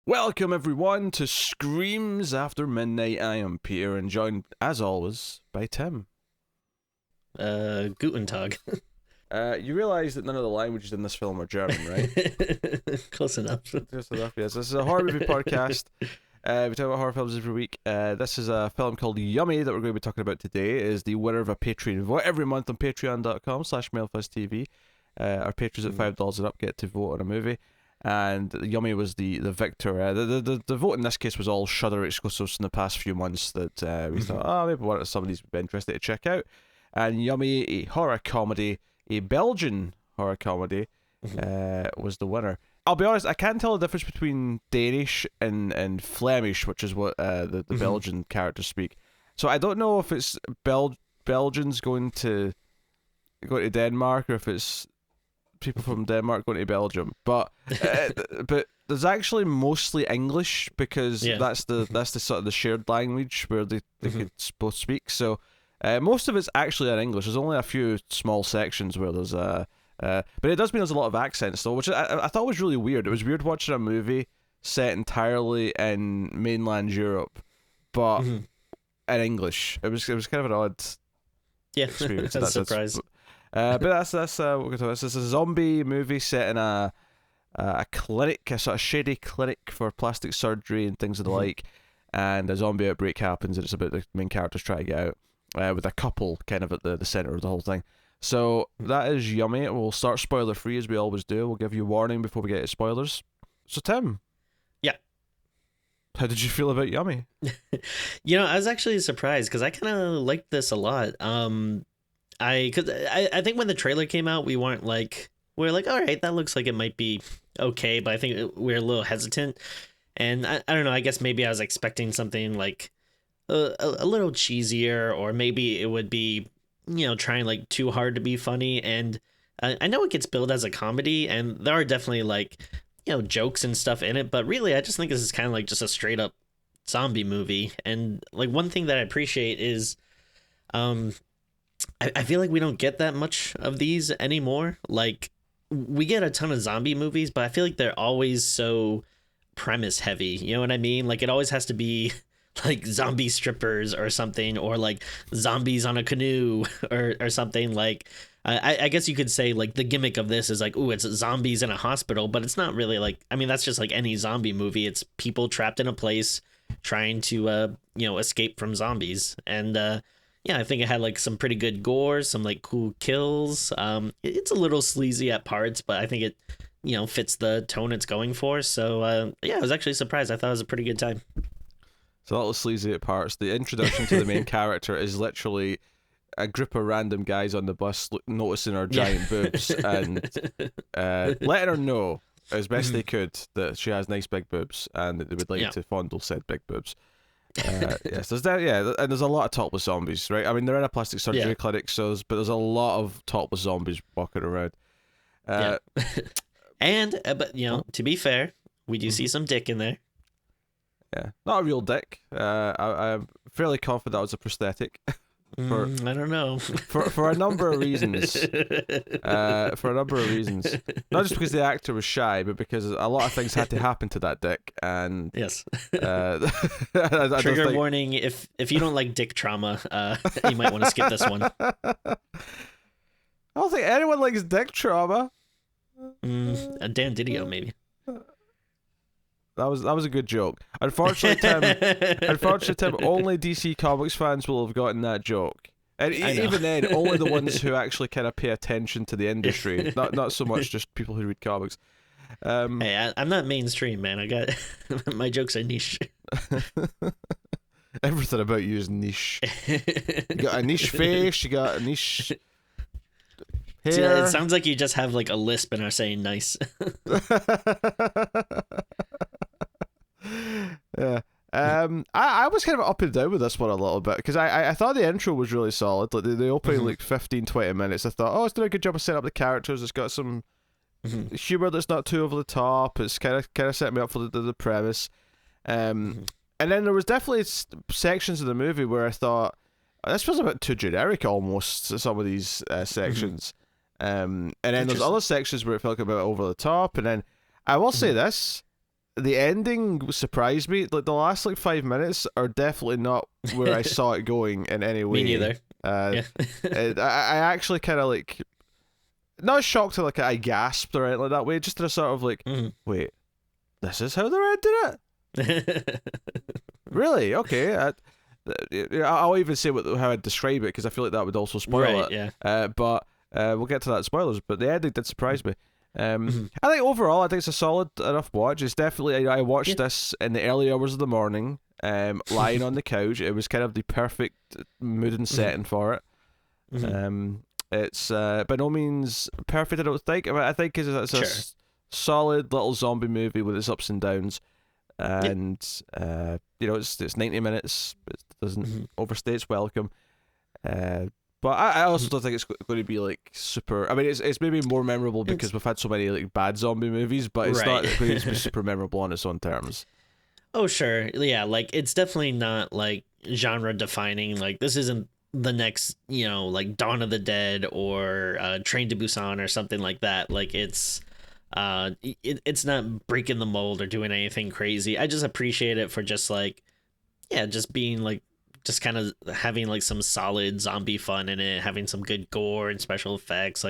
Welcome everyone to Screams After Midnight. I am Peter and joined, as always, by Tim. Guten Tag. You realise that none of the languages in this film are German, right? Close enough. Close enough, yes. This is a horror movie podcast. We talk about horror films every week. This is a film called Yummy that we're going to be talking about today. It is the winner of a Patreon vote every month on patreon.com/MailFuzzTV. Our patrons at $5 and up get to vote on a movie. And Yummy was the victor. The vote in this case was all SHudder exclusives in the past few months that we thought, maybe one of somebody's been interested to check out. And Yummy, a horror comedy, a Belgian horror comedy, was the winner. I'll be honest, I can't tell the difference between Danish and Flemish, which is what the Belgian characters speak. So I don't know if it's Belgians going to Denmark or if it's people from Denmark going to Belgium, but there's actually mostly English because that's the sort of the shared language where they could both speak. So most of it's actually in English. There's only a few small sections where there's but it does mean there's a lot of accents though, which I thought was really weird. It was weird watching a movie set entirely in mainland Europe, but in English. It was kind of an odd experience. That's a surprise. But that's what we're going to talk about. This is a zombie movie set in a clinic, a sort of shady clinic for plastic surgery and things of the like. And a zombie outbreak happens, and it's about the main characters trying to get out, with a couple kind of at the center of the whole thing. So that is Yummy. We'll start spoiler free as we always do. We'll give you a warning before we get to spoilers. So Tim, how did you feel about Yummy? I was actually surprised because I kind of liked this a lot. I think when the trailer came out, we were like, all right, that looks like it might be okay, but I think we're a little hesitant. And I don't know, I guess maybe I was expecting something like a little cheesier, or maybe it would be, trying like too hard to be funny. And I know it gets billed as a comedy, and there are definitely like, jokes and stuff in it, but really I just think this is kind of like just a straight up zombie movie. And like one thing that I appreciate is, I feel like we don't get that much of these anymore. Like, we get a ton of zombie movies, but I feel like they're always so premise heavy. You know what I mean? Like, it always has to be like zombie strippers or something, or like zombies on a canoe or something. Like, I guess you could say like the gimmick of this is like, ooh, it's zombies in a hospital, but it's not really like, I mean, that's just like any zombie movie. It's people trapped in a place trying to, escape from zombies. And, I think it had like some pretty good gore, some like cool kills. It's a little sleazy at parts, but I think it, fits the tone it's going for. So I was actually surprised. I thought it was a pretty good time. It's a little sleazy at parts. The introduction to the main character is literally a group of random guys on the bus noticing her giant boobs and letting her know as best they could that she has nice big boobs and that they would like to fondle said big boobs. Yes, there's that. Yeah, and there's a lot of topless zombies, right? I mean, they're in a plastic surgery clinic, but there's a lot of topless zombies walking around. And but to be fair, we do see some dick in there. Yeah, not a real dick. I'm fairly confident that was a prosthetic. I don't know. for a number of reasons. Not just because the actor was shy, but because a lot of things had to happen to that dick. And yes. Trigger warning: if you don't like dick trauma, you might want to skip this one. I don't think anyone likes dick trauma. Dan Didio, maybe. That was a good joke. Unfortunately, Tim, only DC Comics fans will have gotten that joke. And even then, only the ones who actually kind of pay attention to the industry, not so much just people who read comics. Hey, I'm not mainstream, man. I got my jokes are niche. Everything about you is niche. You got a niche face. You got a niche hair. See, it sounds like you just have like a lisp and are saying nice. Yeah. I was kind of up and down with this one a little bit because I thought the intro was really solid. Like the opening like 15-20 minutes, I thought, it's doing a good job of setting up the characters. It's got some humor that's not too over the top. It's kind of set me up for the premise. And then there was definitely sections of the movie where I thought this was a bit too generic almost. Some of these sections, and then there's other sections where it felt a bit over the top. And then I will say this. the ending surprised me. Like the last 5 minutes are definitely not where I saw it going in any way. Me neither. Yeah. I actually kind of not shocked to I gasped or anything like that way. Just in a sort of wait, this is how they're ending it? Really? Okay. I'll even say how I'd describe it because I feel like that would also spoil it. Yeah. But we'll get to that spoilers. But the ending did surprise me. I think overall, I think it's a solid enough watch. It's definitely I watched this in the early hours of the morning, lying on the couch. It was kind of the perfect mood and setting for it. It's by no means perfect, I don't think. I think it's a solid little zombie movie with its ups and downs, and it's 90 minutes. It doesn't overstay its welcome. But I also don't think it's going to be super. I mean, it's maybe more memorable because we've had so many bad zombie movies, but it's not going to be super memorable on its own terms. Oh sure, yeah. It's definitely not genre defining. This isn't the next Dawn of the Dead or Train to Busan or something like that. It's not breaking the mold or doing anything crazy. I just appreciate it for just just being just kind of having some solid zombie fun in it, having some good gore and special effects,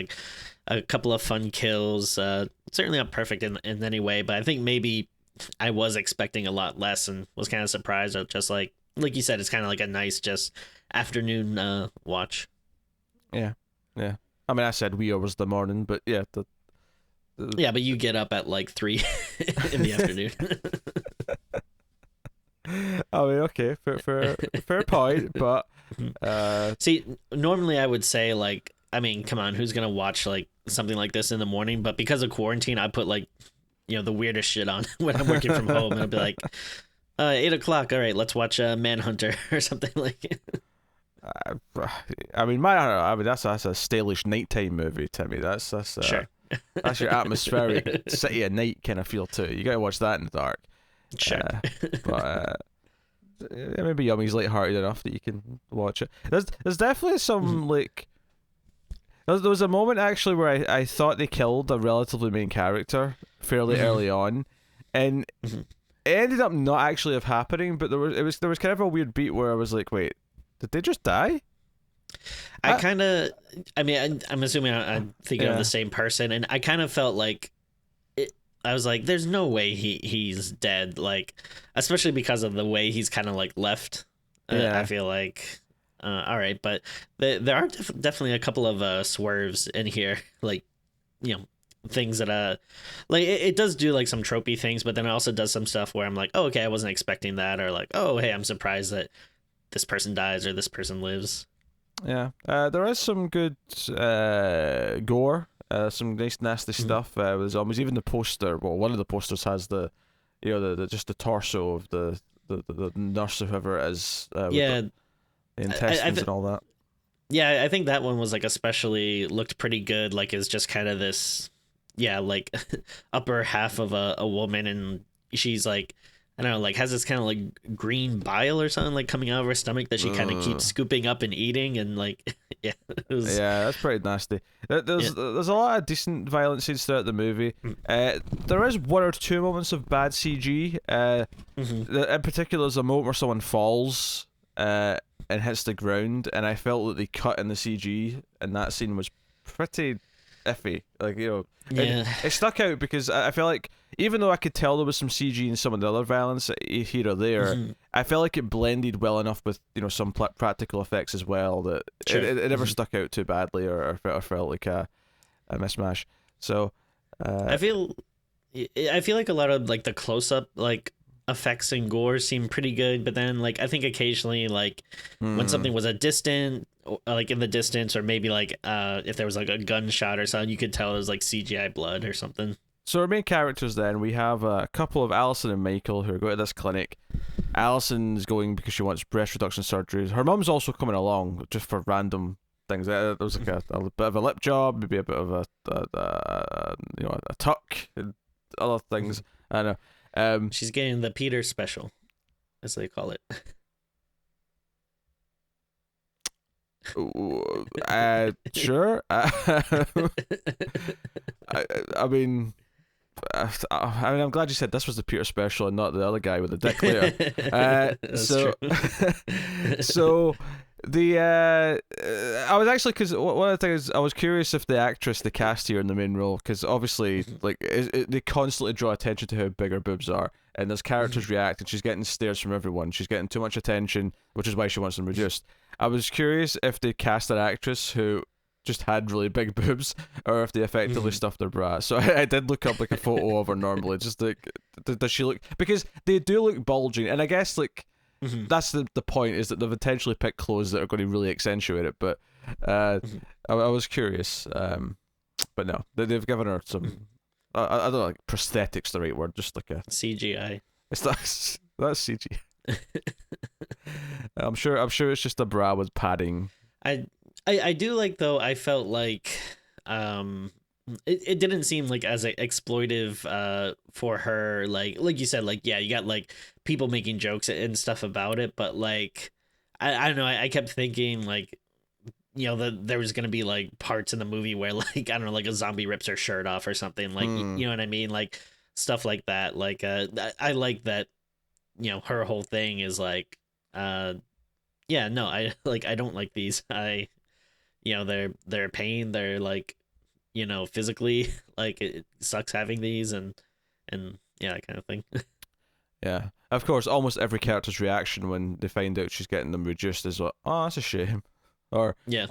a couple of fun kills. Certainly not perfect in any way, but I think maybe I was expecting a lot less and was kind of surprised at just like you said, it's kind of a nice just afternoon watch. Yeah. I mean, I said wee hours of the morning, but yeah. Yeah, but you get up at 3 in the afternoon. I mean, okay, fair point, but see, normally I would say I mean, come on, who's gonna watch something like this in the morning? But because of quarantine, I put the weirdest shit on when I'm working from home, and I'll be 8 o'clock. All right, let's watch Manhunter or something I mean, that's a stylish nighttime movie, Timmy. That's sure. That's your atmospheric city at night kind of feel too. You gotta watch that in the dark. Sure. But maybe Yummy's lighthearted enough that you can watch it. There's definitely some there was a moment actually where I thought they killed a relatively main character fairly early on, and it ended up not actually have happening. But there was kind of a weird beat where I was like, wait, did they just die? I mean, I'm assuming I'm thinking of the same person, and I kind of felt I was like, there's no way he's dead, especially because of the way he's kind of left. I feel all right, but there are definitely a couple of swerves in here, things that it does do some tropey things, but then it also does some stuff where I'm like, oh, okay, I wasn't expecting that, or oh, hey, I'm surprised that this person dies or this person lives. Yeah, there is some good gore. Some nice nasty stuff with zombies. Even the poster, one of the posters has the just the torso of the nurse or whoever it is. The intestines and all that. Yeah, I think that one was especially looked pretty good. Is just kind of this, upper half of a woman, and she's I don't know, has this kind of green bile or something coming out of her stomach that she kind of keeps scooping up and eating, and yeah, that's pretty nasty. There's a lot of decent violence scenes throughout the movie. There is one or two moments of bad CG. In particular, there's a moment where someone falls and hits the ground, and I felt that the cut in the CG in that scene was pretty iffy. It stuck out because I feel like even though I could tell there was some CG and some of the other violence here or there, I felt like it blended well enough with some practical effects as well that it never stuck out too badly or felt like a mismatch. So I feel like a lot of the close up effects and gore seem pretty good, but then I think occasionally when something was a distant in the distance, or maybe if there was a gunshot or something, you could tell it was CGI blood or something. So our main characters then, we have a couple of Allison and Michael who are going to this clinic. Allison's going because she wants breast reduction surgery. Her mum's also coming along just for random things. There was a bit of a lip job, maybe a bit of a tuck and other things. I don't know. She's getting the Peter special, as they call it. Sure. I mean, I mean, I'm glad you said this was the Peter special and not the other guy with the dick later. That's so, true. so the I was actually, because one of the things I was curious if the actress they cast here in the main role, because obviously like they constantly draw attention to how big her boobs are, and there's characters react, and she's getting stares from everyone. She's getting too much attention, which is why she wants them reduced. I was curious if they cast an actress who just had really big boobs, or if they effectively stuffed their bra. So I did look up like a photo of her normally, just like, does she look, because they do look bulging, and I guess like that's the point, is that they've intentionally picked clothes that are going to really accentuate it. But I was curious, but no, they've given her some. I don't know, like prosthetics the right word, just like a CGI. It's that's CGI. I'm sure it's just a bra with padding. I do like, though, I felt like it didn't seem like as exploitive for her, like you said, like, yeah, you got like people making jokes and stuff about it, but like I don't know, I kept thinking like, you know, that there was gonna be like parts in the movie where like, I don't know, like a zombie rips her shirt off or something, like you know what I mean, like stuff like that. Like I like that, you know, her whole thing is like yeah, no, I don't like these. You know, they're a pain, they're like, you know, physically like it sucks having these, and yeah, that kind of thing. Yeah, of course, almost every character's reaction when they find out she's getting them reduced is like, oh, that's a shame, or Yeah.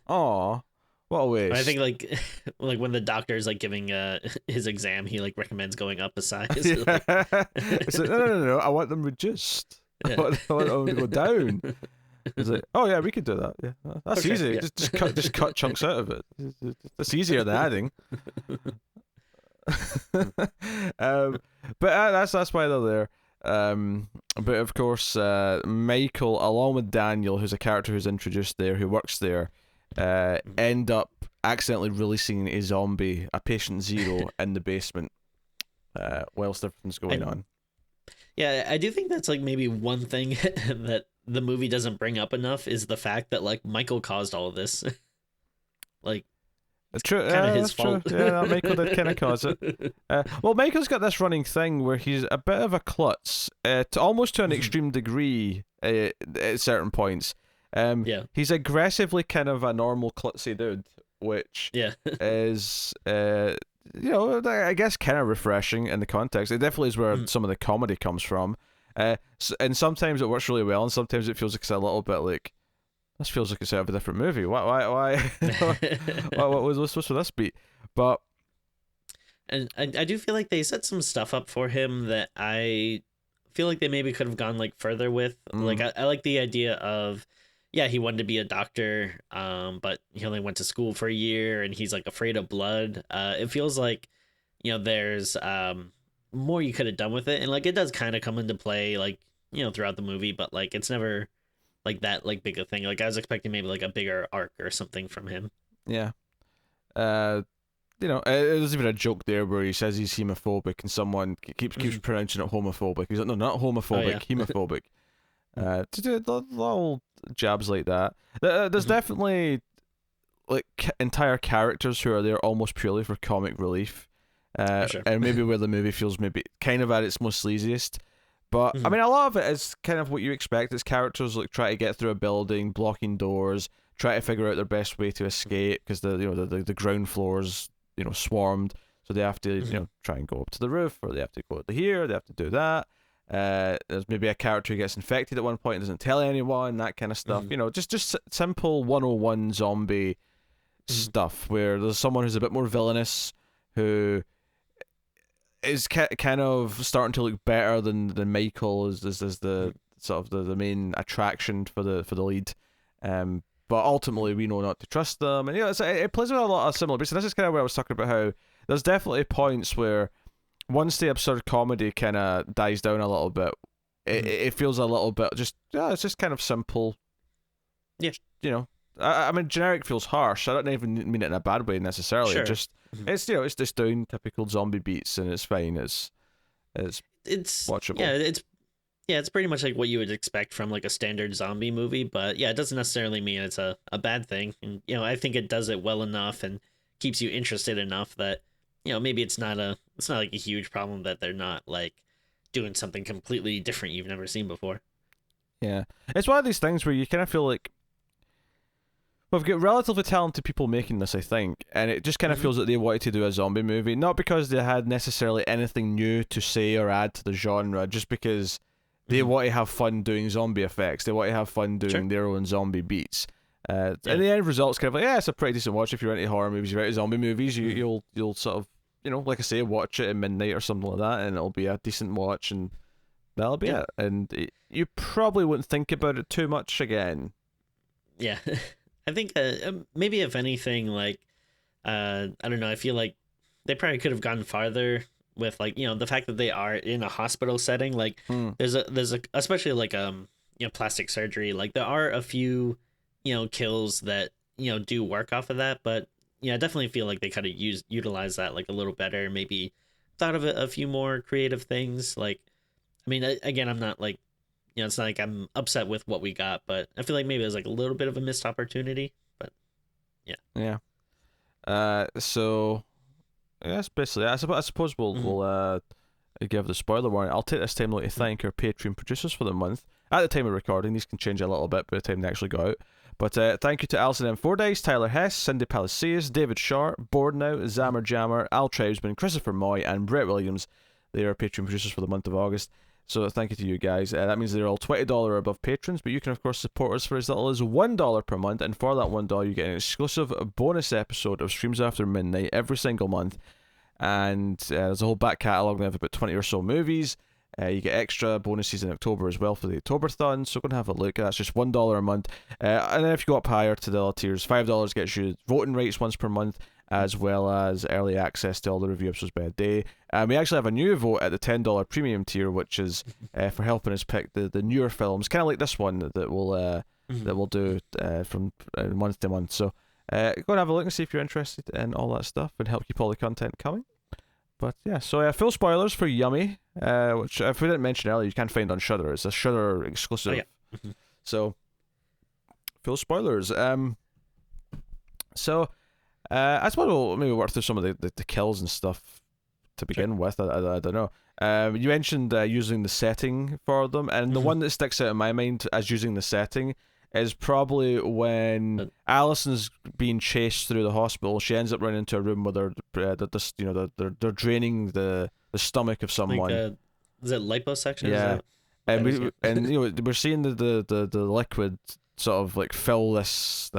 oh, what a waste. I think like like when the doctor is like giving his exam, he like recommends going up a size. Yeah. It's like, no, I want them reduced. Yeah. I want them to go down. It's like, oh yeah, we could do that. Yeah, that's Okay, easy. yeah. Just cut chunks out of it. That's easier than adding. But that's why they're there. But of course, Michael, along with Daniel, who's a character who's introduced there, who works there, end up accidentally releasing a zombie, a patient zero, in the basement, whilst everything's going on. Yeah, I do think that's like maybe one thing that the movie doesn't bring up enough, is the fact that like Michael caused all of this. Like, True, kind of his fault. True. Yeah, Michael did kind of cause it. Well, Michael's got this running thing where he's a bit of a klutz, almost to an extreme degree at certain points. Yeah. He's aggressively kind of a normal klutzy dude, which Yeah. is, you know, I guess kind of refreshing in the context. It definitely is where some of the comedy comes from. And sometimes it works really well, and sometimes it feels like it's a little bit like, this feels like it's out of a different movie. Why what was supposed to this be? But And I do feel like they set some stuff up for him that I feel like they maybe could have gone like further with. Like I like the idea of, yeah, he wanted to be a doctor, but he only went to school for a year, and he's like afraid of blood. It feels like, you know, there's more you could have done with it, and like it does kind of come into play, like, you know, throughout the movie, but like it's never like that like big a thing. Like I was expecting maybe like a bigger arc or something from him. yeah, you know, there's even a joke there where he says he's homophobic, and someone keeps pronouncing it homophobic. He's like, no, not homophobic, homophobic. To do little jabs like that. There's definitely like entire characters who are there almost purely for comic relief. Sure. And maybe where the movie feels maybe kind of at its most sleaziest. But I mean, a lot of it is kind of what you expect. It's characters like try to get through a building, blocking doors, try to figure out their best way to escape, because the ground floors, you know, swarmed, so they have to you know, try and go up to the roof, or they have to go to here, they have to do that. There's maybe a character who gets infected at one point and doesn't tell anyone, that kind of stuff. You know, just simple 101 zombie stuff, where there's someone who's a bit more villainous, who is kind of starting to look better than Michael is the sort of the main attraction for the lead. But ultimately we know not to trust them, and you know, it plays with a lot of similar beats. And this is kind of where I was talking about how there's definitely points where once the absurd comedy kind of dies down a little bit, it feels a little bit just, it's just kind of simple. Yeah, you know, I mean, generic feels harsh. I don't even mean it in a bad way necessarily. Sure. Just it's, you know, it's just doing typical zombie beats, and it's fine. It's watchable. Yeah, it's pretty much like what you would expect from like a standard zombie movie, but yeah, it doesn't necessarily mean it's a bad thing. And you know, I think it does it well enough and keeps you interested enough that maybe it's not like a huge problem that they're not like doing something completely different you've never seen before. Yeah, it's one of these things where you kind of feel like we've got relatively talented people making this, I think, and it just kind of feels like they wanted to do a zombie movie, not because they had necessarily anything new to say or add to the genre, just because they want to have fun doing zombie effects. They want to have fun doing their own zombie beats. And the end result's kind of like, yeah, it's a pretty decent watch if you're into horror movies, you're into zombie movies. You'll sort of, like I say, watch it at midnight or something like that, and it'll be a decent watch, and that'll be it. And you probably wouldn't think about it too much again. Yeah. I think maybe if anything, like, I don't know, I feel like they probably could have gone farther with, like, the fact that they are in a hospital setting. Like, there's a especially like plastic surgery. Like, there are a few kills that do work off of that, but I definitely feel like they kind of utilize that like a little better. Maybe thought of a few more creative things. Like, I mean, again, I'm not like. It's not like I'm upset with what we got, but I feel like maybe it was like a little bit of a missed opportunity. But yeah. Yeah. So that's basically it. I suppose we'll give the spoiler warning. I'll take this time to thank our Patreon producers for the month. At the time of recording, these can change a little bit by the time they actually go out. But thank you to Alison M. Fordyce, Tyler Hess, Cindy Palacios, David Sharp, Board Now, Zammer Jammer, Al Tribesman, Christopher Moy, and Brett Williams. They are Patreon producers for the month of August. So thank you to you guys. That means they're all $20 or above patrons, but you can of course support us for as little as $1 per month, and for that $1 you get an exclusive bonus episode of Streams After Midnight every single month, and there's a whole back catalogue of about 20 or so movies. You get extra bonuses in October as well for the Octoberthon, so go and have a look. That's just $1 a month, and then if you go up higher to the other tiers, $5 gets you voting rights once per month, as well as early access to all the review episodes by a day. We actually have a new vote at the $10 premium tier, which is for helping us pick the newer films, kind of like this one that we'll do from month to month. So go and have a look and see if you're interested in all that stuff, and help keep all the content coming. But yeah, so full spoilers for Yummy, which if we didn't mention earlier, you can find on SHudder. It's a SHudder exclusive. Oh, yeah. So full spoilers. So. I suppose we'll maybe work through some of the kills and stuff to begin with. I don't know. You mentioned using the setting for them, and the one that sticks out in my mind as using the setting is probably when Alison's being chased through the hospital. She ends up running into a room where they're draining the stomach of someone. Like, is it liposuction? Yeah, and we're seeing the liquid sort of like fill this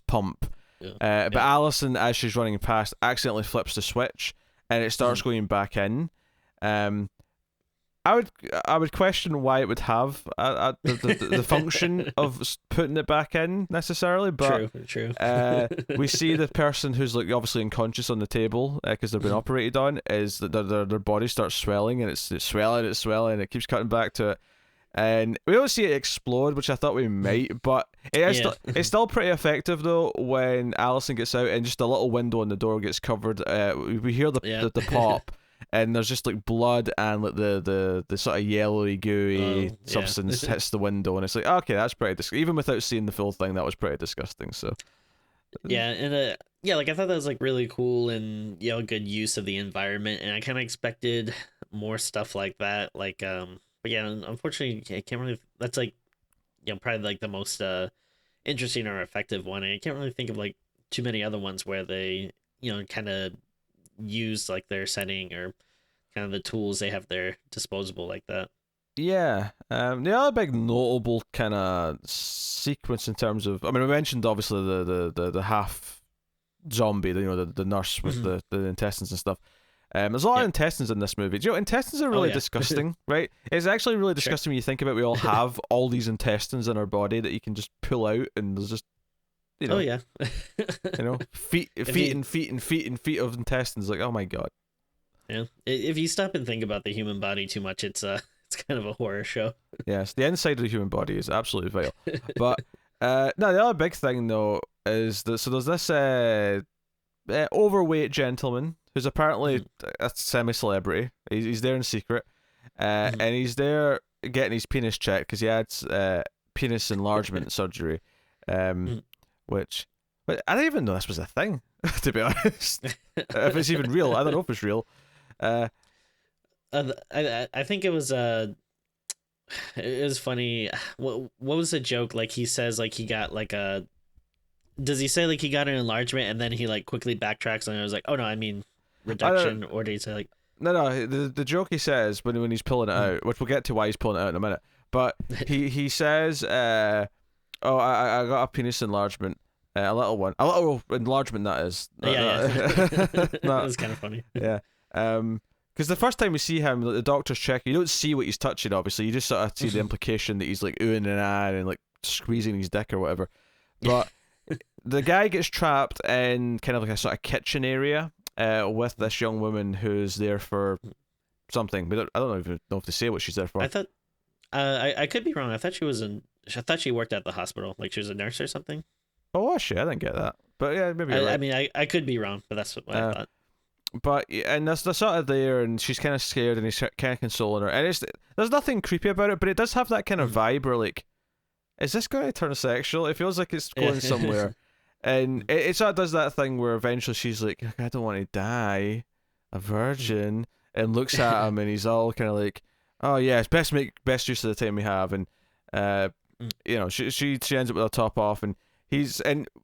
pump. Yeah. But Alison, as she's running past, accidentally flips the switch, and it starts going back in. I would question why it would have the function of putting it back in necessarily, but true. We see the person who's like obviously unconscious on the table because they've been operated on, is that their body starts swelling, and it's swelling, it keeps cutting back to it. And we don't see it explode, which I thought we might, but it's still pretty effective though when Alison gets out and just a little window on the door gets covered. We hear the pop, and there's just like blood and like the sort of yellowy gooey substance hits the window, and it's like, okay, that's pretty disgusting. Even without seeing the full thing, that was pretty disgusting. So yeah, and like I thought that was like really cool and a good use of the environment, and I kind of expected more stuff like that, like But yeah, unfortunately, I can't really. That's like, probably like the most interesting or effective one. And I can't really think of like too many other ones where they, kind of use like their setting or kind of the tools they have there disposable like that. Yeah. The other big notable kind of sequence in terms of, I mean, we mentioned obviously the half zombie, the nurse with the intestines and stuff. There's a lot of intestines in this movie. Intestines are really disgusting, right? It's actually really disgusting when you think about it. We all have all these intestines in our body that you can just pull out, and there's just, Oh, yeah. feet and feet of intestines. Like, oh my God. Yeah. If you stop and think about the human body too much, it's kind of a horror show. Yes, the inside of the human body is absolutely vital. But, no, the other big thing, though, is that, so there's this overweight gentleman who's apparently a semi-celebrity. He's there in secret, and he's there getting his penis checked because he had penis enlargement surgery, which But I didn't even know this was a thing, to be honest. If it's even real, I don't know if it's real. I think it was funny. What was the joke? Like he says like he got like a. Does he say like he got an enlargement and then he like quickly backtracks and I was like, oh no, I mean reduction, or did he say like? No. The joke he says when he's pulling it out, which we'll get to why he's pulling it out in a minute. But he says, "Oh, I got a penis enlargement, a little enlargement that is." Yeah. That was kind of funny. Yeah. Because the first time we see him, the doctor's checking. You don't see what he's touching. Obviously, you just sort of see the implication that he's like oohing and ahhing and like squeezing his dick or whatever. But the guy gets trapped in kind of like a sort of kitchen area with this young woman who's there for something. But I don't even know if they say what she's there for. I thought, I could be wrong. I thought she worked at the hospital, like she was a nurse or something. Oh, was she? I didn't get that. But yeah, maybe you're right. I mean, I could be wrong, but that's what I thought. But and they're sort of there, and she's kind of scared, and he's kind of consoling her. And there's nothing creepy about it, but it does have that kind of vibe where like, is this going to turn sexual? It feels like it's going somewhere. And it sort of does that thing where eventually she's like, I don't want to die a virgin, and looks at him, and he's all kind of like, oh yeah, it's best make best use of the time we have. And you know, she ends up with her top off, and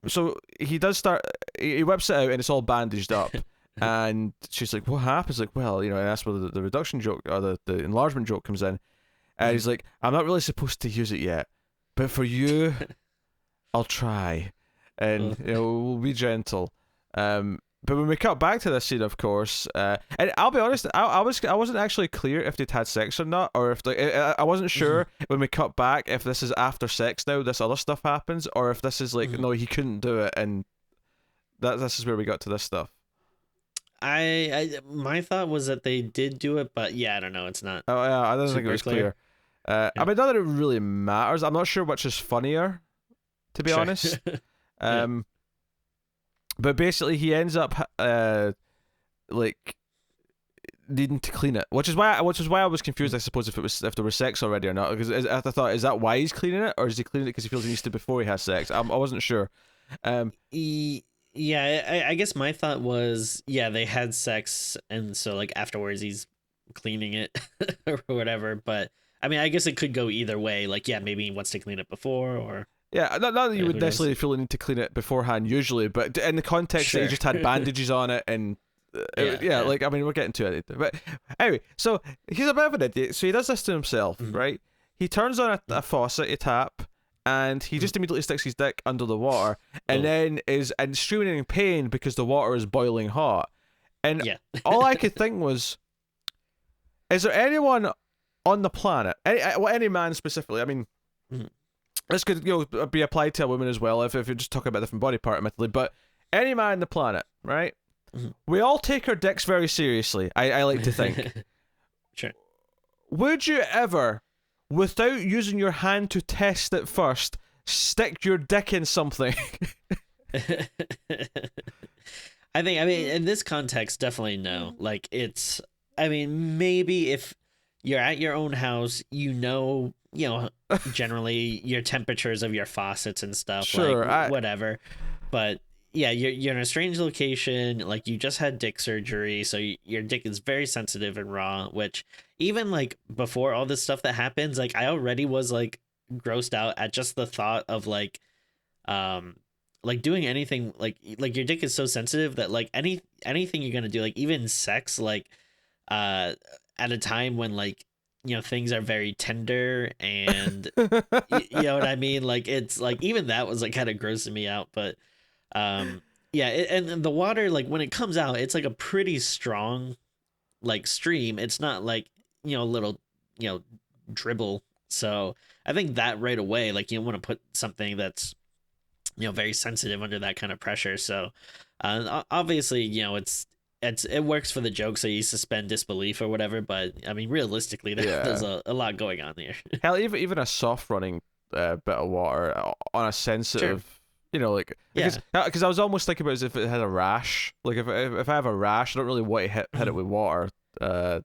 so he does start, he whips it out, and it's all bandaged up. And she's like, what happens? Like, well, you know, and that's where the reduction joke or the enlargement joke comes in. And he's like, I'm not really supposed to use it yet, but for you, I'll try. And you know, we'll be gentle. But when we cut back to this scene, of course, and I'll be honest, I wasn't actually clear if they'd had sex or not, or if I wasn't sure when we cut back if this is after sex now, this other stuff happens, or if this is like no, he couldn't do it, and this is where we got to this stuff. My thought was that they did do it, but yeah, I don't know. It's not. Oh yeah, I don't think it was clear. I mean, not that it really matters. I'm not sure which is funnier, to be honest. But basically, he ends up like needing to clean it, which is why I was confused. I suppose if there was sex already or not, because I thought, is that why he's cleaning it, or is he cleaning it because he feels he needs to before he has sex? I wasn't sure. Yeah, I guess my thought was, yeah, they had sex, and so like afterwards he's cleaning it or whatever. But I mean, I guess it could go either way. Like, yeah, maybe he wants to clean it before, or yeah, not that you would necessarily feel the need to clean it beforehand usually, but in the context that he just had bandages on it, and like, I mean, we're getting to it. But anyway, so he's a bit of an idiot. So he does this to himself, right? He turns on a faucet, a tap, and he just immediately sticks his dick under the water, and then is screaming in pain because the water is boiling hot. And all I could think was, is there anyone on the planet, any man specifically? I mean, this could be applied to a woman as well if you're just talking about a different body part, admittedly. But any man on the planet, right? We all take our dicks very seriously. I like to think. Sure. Would you ever, without using your hand to test it first, stick your dick in something? I mean, in this context, definitely no. Like, I mean, maybe if you're at your own house, generally your temperatures of your faucets and stuff, sure, like, whatever. But yeah, you're in a strange location, like you just had dick surgery, so your dick is very sensitive and raw, which even like before all this stuff that happens, like I already was like grossed out at just the thought of like doing anything, like your dick is so sensitive that like anything you're gonna do, like even sex, like at a time when like, you know, things are very tender and you know what I mean? Like, it's like, even that was like kind of grossing me out, but and the water, like when it comes out, it's like a pretty strong like stream. It's not like, you know, a little, you know, dribble. So I think that right away, like you don't want to put something that's, you know, very sensitive under that kind of pressure. So obviously, you know, it works for the joke, so you suspend disbelief or whatever. But I mean, realistically, there's a lot going on there. Hell, even a soft running bit of water on a sensitive, you know, like because I was almost thinking about it as if it had a rash. Like if I have a rash, I don't really want to hit it with water. You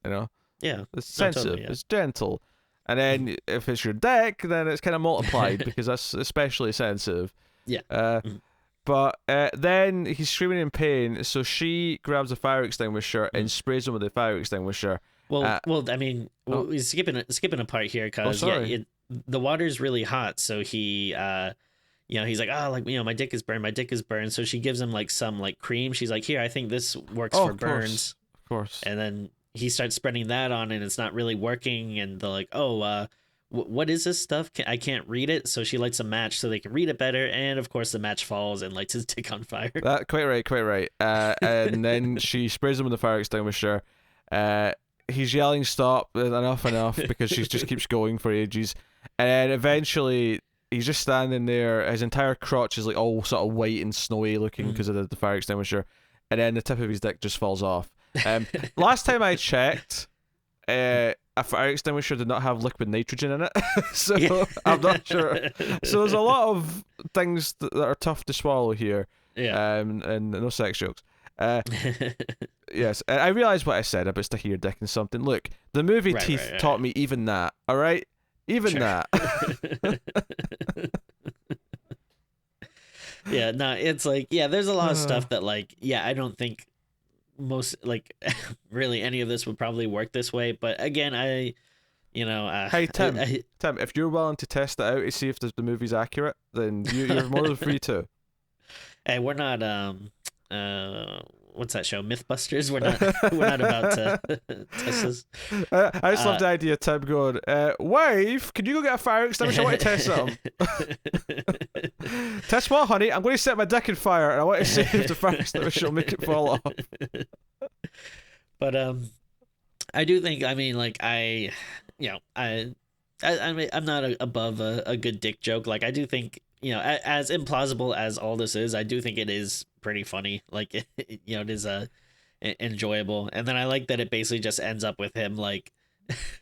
know, it's sensitive, totally, it's gentle, and then if it's your dick, then it's kind of multiplied because that's especially sensitive. But then he's screaming in pain, so she grabs a fire extinguisher and sprays him with the fire extinguisher. I mean, we're skipping a part here because the water's really hot, so he he's like, oh, like, my dick is burned. So she gives him like some like cream. She's like, here, I think this works for burns. Of course. And then he starts spreading that on, and it's not really working. And they're like, oh, what is this stuff? I can't read it. So she lights a match so they can read it better. And of course, the match falls and lights his dick on fire. Quite right. And then she sprays him with the fire extinguisher. He's yelling, "Stop! Enough!" because she just keeps going for ages. And then eventually, he's just standing there. His entire crotch is like all sort of white and snowy looking because of the fire extinguisher. And then the tip of his dick just falls off. Last time I checked, a fire extinguisher did not have liquid nitrogen in it, so I'm not sure. So there's a lot of things that are tough to swallow here. And no sex jokes. Yes, and I realised what I said about sticky your dick in something. Look, the movie Teeth taught me even that. All right, even that. Yeah, no, it's like, there's a lot of stuff that like, I don't think most like really any of this would probably work this way. But again, hey Tim, if you're willing to test it out to see if the movie's accurate, then you're more than free to. Hey, we're not what's that show, Mythbusters? We're not about to test this. I just love the idea of Tim going, wife, can you go get a fire extinguisher? I want to test something. Test what, honey? I'm going to set my dick in fire and I want to see if the fire extinguisher will make it fall off. But I do think, I mean, like, I'm not above a good dick joke. Like, I do think, as implausible as all this is, I do think it is pretty funny. Like, it is enjoyable. And then I like that it basically just ends up with him, like,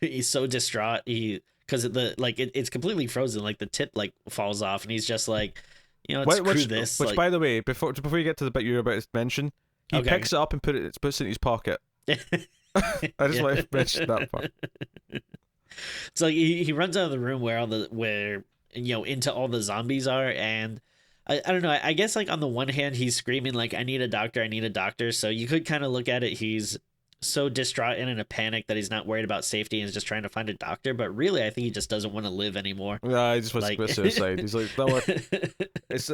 he's so distraught. Because it's completely frozen. Like, the tip, like, falls off, and he's just like, screw this. Which, like, by the way, before you get to the bit you're about to mention, he picks it up and puts it in his pocket. I just want to mention that part. It's like he runs out of the room where into all the zombies are, and I don't know, I guess, like, on the one hand he's screaming like, I need a doctor, so you could kind of look at it, he's so distraught and in a panic that he's not worried about safety and is just trying to find a doctor, but really I think he just doesn't want to live anymore. Yeah, he just wants to commit suicide. He's like, no, it's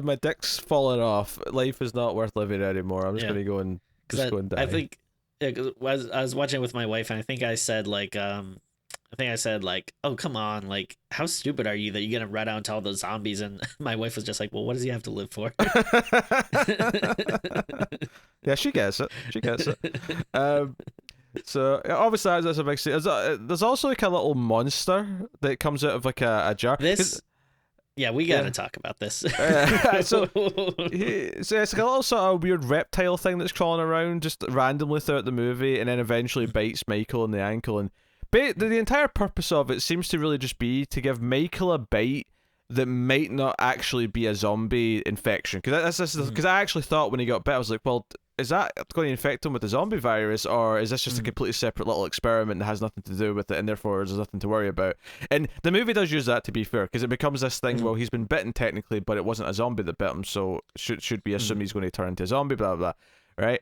my dick's falling off, life is not worth living anymore, I'm just gonna go and die. I think, cause I was watching it with my wife, and I think I said like, oh, come on, like, how stupid are you that you're gonna run out into all those zombies? And my wife was just like, well, what does he have to live for? Yeah, she gets it. So obviously that's a big scene. There's also like a little monster that comes out of like a jar. We gotta talk about this. So it's like a little sort of weird reptile thing that's crawling around just randomly throughout the movie, and then eventually bites Michael in the ankle. And the entire purpose of it seems to really just be to give Michael a bite that might not actually be a zombie infection. Because I actually thought when he got bit, I was like, well, is that going to infect him with the zombie virus, or is this just a completely separate little experiment that has nothing to do with it, and therefore there's nothing to worry about? And the movie does use that, to be fair, because it becomes this thing, well, he's been bitten technically, but it wasn't a zombie that bit him, so should we assume he's going to turn into a zombie, blah, blah, blah, right?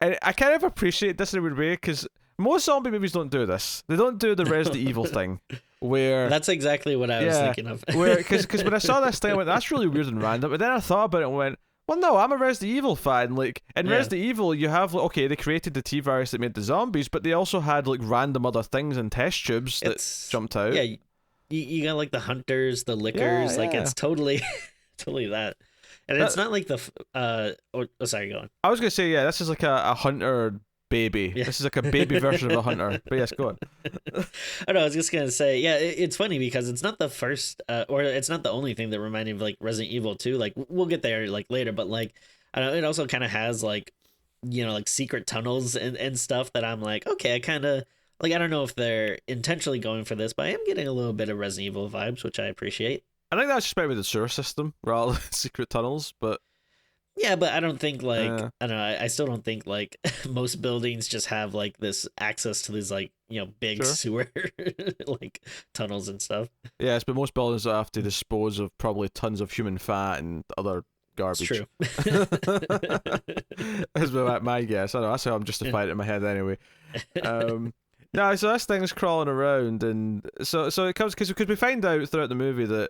And I kind of appreciate this in a weird way, because most zombie movies don't do this. They don't do the Resident Evil thing, where... That's exactly what I was thinking of. Because when I saw this thing, I went, that's really weird and random, but then I thought about it and went, well, no, I'm a Resident Evil fan. Like, in Resident Evil, you have, like, okay, they created the T-virus that made the zombies, but they also had, like, random other things in test tubes that jumped out. Yeah, you got, like, the hunters, the lickers, like, it's totally that. And it's not like the... sorry, go on. I was going to say, this is like a hunter baby. Yeah. This is like a baby version of a hunter. But yes, go on. I know, I was just going to say, it's funny because it's not the first, or it's not the only thing that reminded me of, like, Resident Evil 2. Like, we'll get there, like, later, but, like, I don't know, it also kind of has, like, like, secret tunnels and stuff that I'm like, okay, I kind of, like, I don't know if they're intentionally going for this, but I am getting a little bit of Resident Evil vibes, which I appreciate. I think that's just maybe the sewer system rather than secret tunnels, but... Yeah, but I don't think like Uh, I don't know. I still don't think like most buildings just have like this access to these like big sure. sewer like tunnels and stuff. Yes, but most buildings have to dispose of probably tons of human fat and other It's garbage. true. That's my guess. I know that's how I'm justifying it in my head anyway. Um, no, so this thing's crawling around, and so it comes because we find out throughout the movie that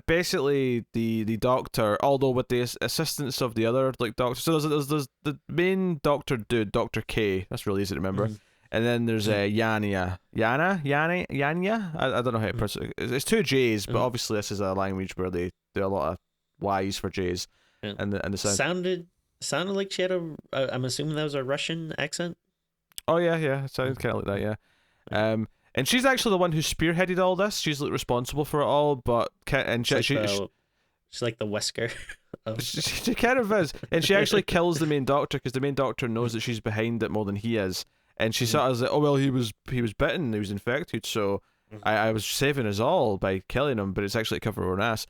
basically the doctor, although with the assistance of the other like doctor, so there's the main doctor dude, Doctor K. That's really easy to remember. Mhm. And then there's Yanya. I don't know how to pronounce it. It's two J's, but Mhm. obviously this is a language where they do a lot of Y's for J's, Yeah. and the sound. Sounded like she had I'm assuming that was a Russian accent. Oh yeah, it sounds kind of like that, yeah. And she's actually the one who spearheaded all this. She's like responsible for it all, but and She's like the Wesker. Of... she kind of is, and she actually kills the main doctor because the main doctor knows that she's behind it more than he is, and she sort of is like, oh well, he was bitten, he was infected, so I was saving us all by killing him, but it's actually to cover her own ass.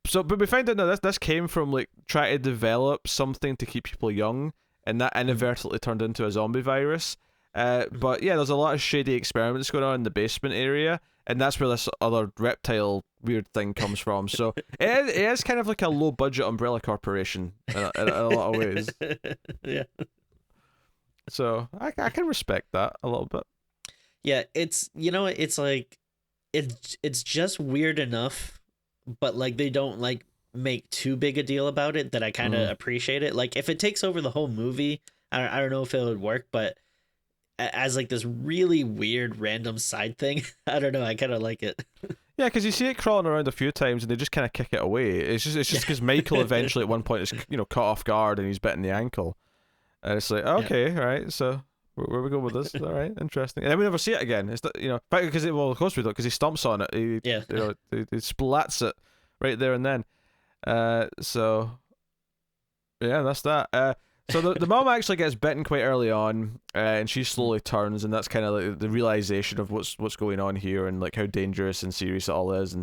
So but we find out that this came from like trying to develop something to keep people young, and that inadvertently turned into a zombie virus. But yeah, there's a lot of shady experiments going on in the basement area, and that's where this other reptile weird thing comes from. So it is kind of like a low budget umbrella corporation in a lot of ways. Yeah. So I can respect that a little bit. Yeah, it's like it's just weird enough, but like they don't like make too big a deal about it that I kind of appreciate it. Like if it takes over the whole movie, I don't know if it would work, but as like this really weird random side thing, I don't know, I kind of like it. Yeah, because you see it crawling around a few times, and they just kind of kick it away. It's just because Michael eventually at one point is caught off guard and he's bitten the ankle, and it's like okay, all right, so where we go with this? All right, interesting. And then we never see it again. It's because of course we don't, because he stomps on it. He splats it right there and then. So yeah, that's that. So the mom actually gets bitten quite early on, and she slowly turns, and that's kind of like the realization of what's going on here, and like how dangerous and serious it all is.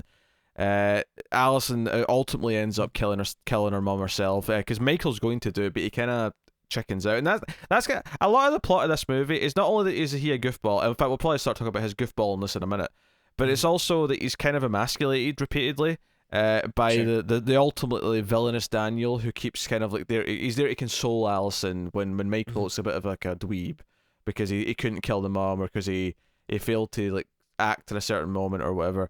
And Allison ultimately ends up killing her mom herself, because Michael's going to do it, but he kind of chickens out, and that's kind of, a lot of the plot of this movie is not only that is he a goofball. In fact, we'll probably start talking about his goofballness in a minute, but it's also that he's kind of emasculated repeatedly. By Sure. the ultimately villainous Daniel, who keeps kind of like he's there to console Allison when Michael looks a bit of like a dweeb because he couldn't kill the mom, or because he failed to like act in a certain moment or whatever.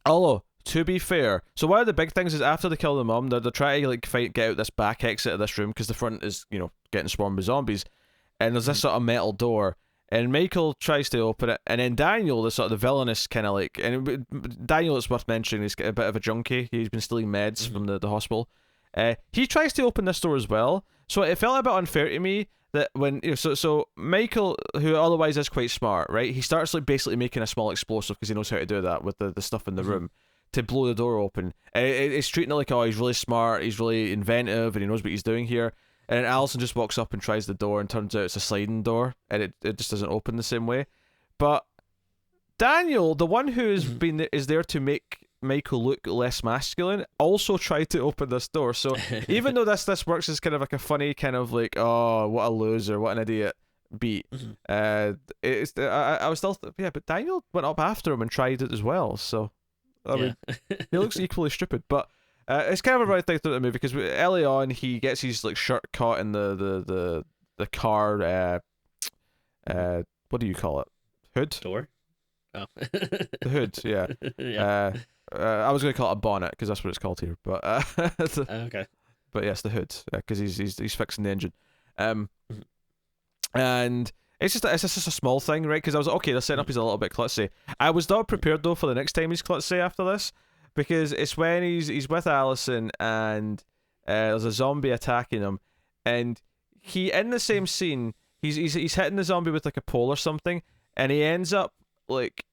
Although to be fair, so one of the big things is after they kill the mom, they're trying to like get out this back exit of this room because the front is getting swarmed with zombies, and there's this sort of metal door. And Michael tries to open it, and then Daniel, the sort of the villainous kind of like, and Daniel, it's worth mentioning, he's a bit of a junkie. He's been stealing meds from the hospital. He tries to open this door as well. So it felt a bit unfair to me that when so Michael, who otherwise is quite smart, right? He starts like basically making a small explosive because he knows how to do that with the stuff in the room to blow the door open. It's treating it like, oh, he's really smart, he's really inventive, and he knows what he's doing here. And then Allison just walks up and tries the door, and turns out it's a sliding door, and it just doesn't open the same way. But Daniel, the one who is there to make Michael look less masculine, also tried to open this door. So even though this works as kind of like a funny kind of like, oh, what a loser, what an idiot beat, I was still but Daniel went up after him and tried it as well. So I mean, he looks equally stupid, but. It's kind of a right thing through the movie because early on he gets his like shirt caught in the car. What do you call it? Hood? Door? Oh. The hood, yeah. Yeah. I was going to call it a bonnet because that's what it's called here, but Okay. but yes, the hood because he's fixing the engine, and it's just a small thing, right? Because I was like, okay, the setup is a little bit klutzy. I was not prepared though for the next time he's klutzy after this. Because it's when he's with Allison and there's a zombie attacking him, and he in the same scene he's hitting the zombie with like a pole or something, and he ends up like